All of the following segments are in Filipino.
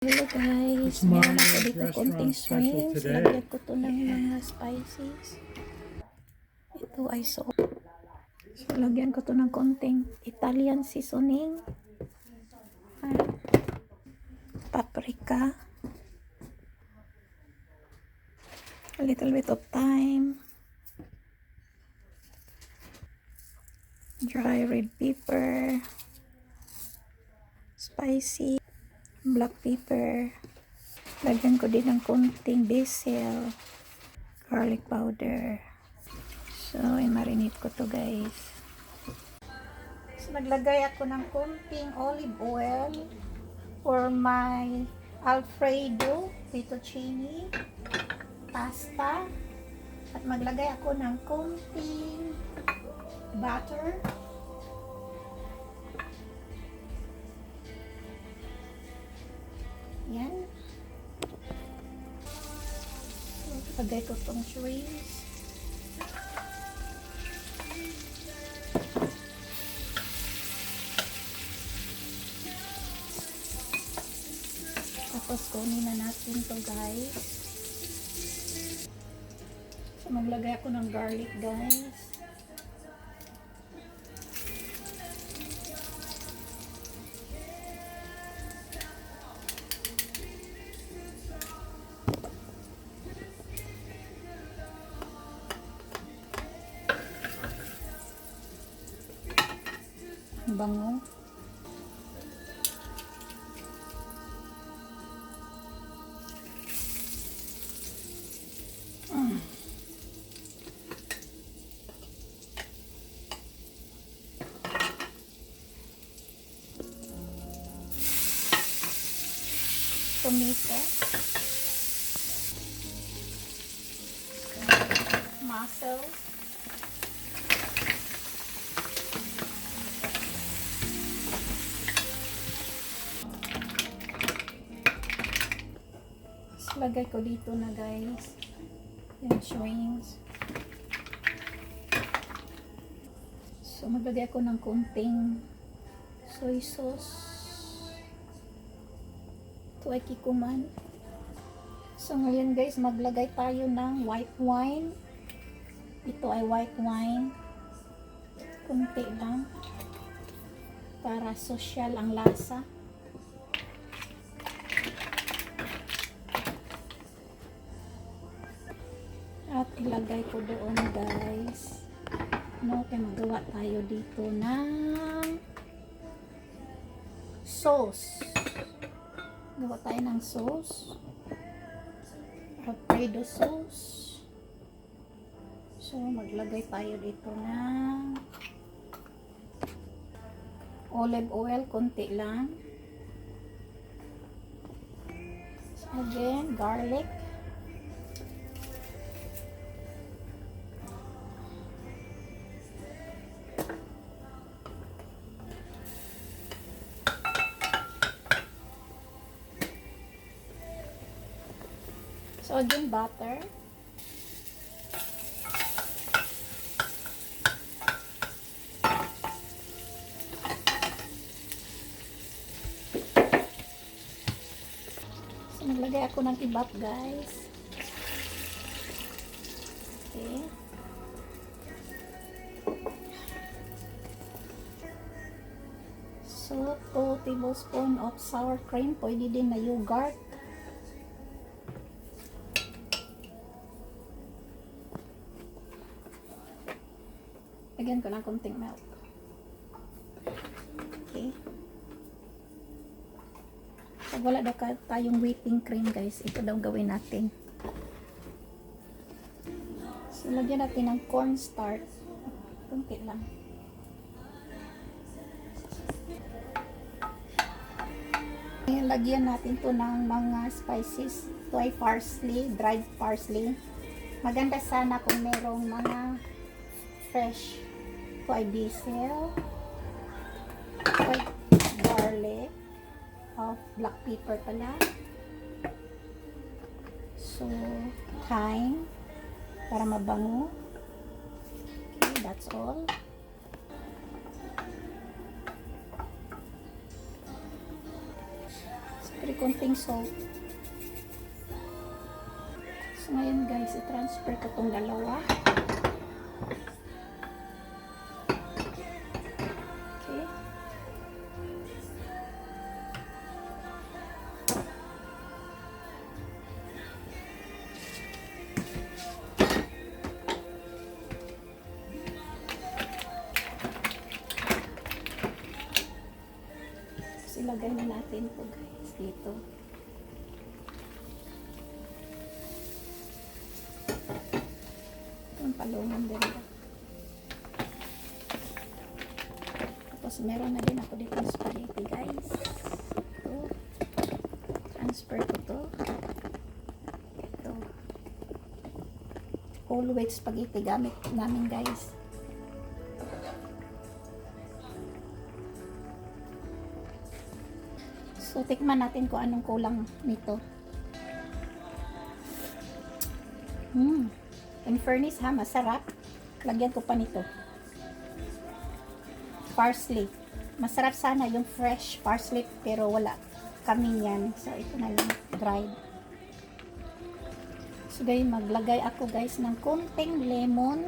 Hello guys, meron ako dito konting shrimps. Lagyan ko to ng mga spices. Ito ay so lagyan ko to ng konting Italian seasoning. Paprika. A little bit of thyme. Dry red pepper. Spicy. Black pepper. Lagyan ko din ng konting basil, garlic powder. So, i-marinate ko to guys. So, naglagay ako ng konting olive oil for my Alfredo fettuccine pasta. At maglagay ako ng konting butter. Yan. Lagay ko itong shrimps. Tapos kunin na natin to guys. So maglagay ako ng garlic guys. Bango. Tomato. Mussels. Lagay ko dito na guys yung shrimps. So maglagay ako ng konting soy sauce. Ito ay kikuman. So ngayon guys, maglagay tayo ng white wine. Ito ay white wine. Kunti lang para social ang lasa. At ilagay ko doon guys. No, kaya magawa tayo dito ng sauce. Gawa tayo ng sauce. Alfredo sauce. So, maglagay tayo dito ng olive oil, konti lang. So, again, garlic. So again, butter. So naglagay ako ng ibap guys. Okay. So 2 tablespoons of sour cream. Pwede din na yogurt. Lagyan ko ng konting milk. Okay. Pag wala daw tayong whipping cream guys, ito daw gawin natin. So, lagyan natin ng cornstarch. Konti lang. Lagyan natin to ng mga spices. Ito ay parsley, dried parsley. Maganda sana kung merong mga fresh. Ito ay basil, ito ay garlic, black pepper pala. So, thyme para mabango. Okay, that's all. konting salt. So ngayon guys, i-transfer ko tong dalawa. Okay. So ilagay na natin ito guys dito. Ang palungan din ba. Tapos meron na din ako dito spaghetti guys. Ito. Transfer ko to. Ito. Whole wheat spaghetti gamit namin guys. So tikman natin kung anong kulang nito. In fairness ha, masarap. Lagyan ko pa nito. Parsley. Masarap sana yung fresh parsley pero wala kami yan. So ito na lang, dried. So guys, maglagay ako guys ng konting lemon.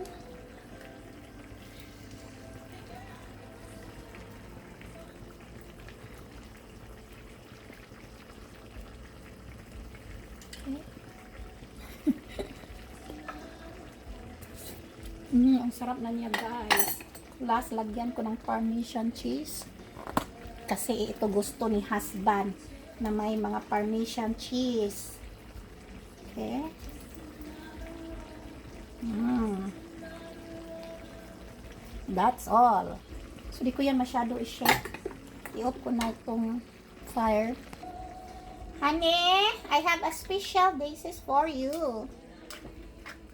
Ang sarap na niya guys. Last, lagyan ko ng Parmesan cheese. Kasi ito gusto ni husband na may mga Parmesan cheese. Okay. That's all. So, di ko yan masyado i-shake. I-off ko na itong fire. Honey, I have a special basis for you.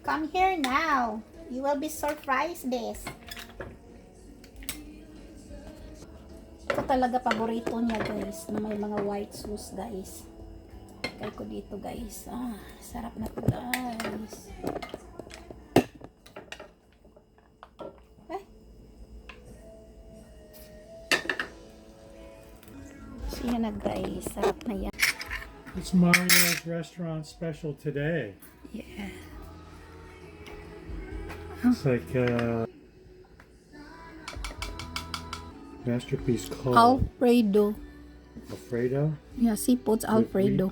Come here now. You will be surprised this. Ito talaga paborito niya guys, na may mga white sauce guys. Kaya ko dito guys. Sarap na to guys. So yan na guys, sarap na yan. It's Mario's restaurant special today. Yeah. It's like masterpiece called Alfredo. Alfredo. Yeah, seafood's Alfredo.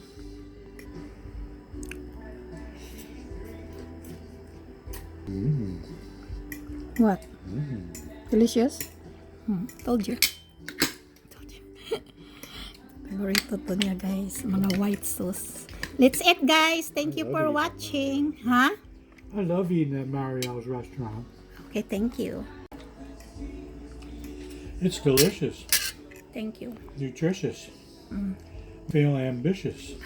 What? Delicious? Told you. Told you. Favorito to niya guys, mga white sauce. Let's eat guys. Thank you for watching. Huh? I love eating at Mario's restaurant. Okay, thank you. It's delicious, Thank you. nutritious, feel ambitious.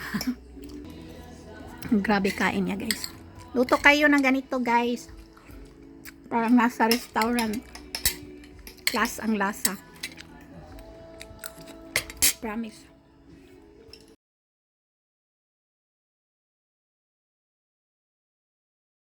Grabe kain niya guys. Luto kayo ng ganito guys. Parang nasa restaurant. Class ang lasa. Promise.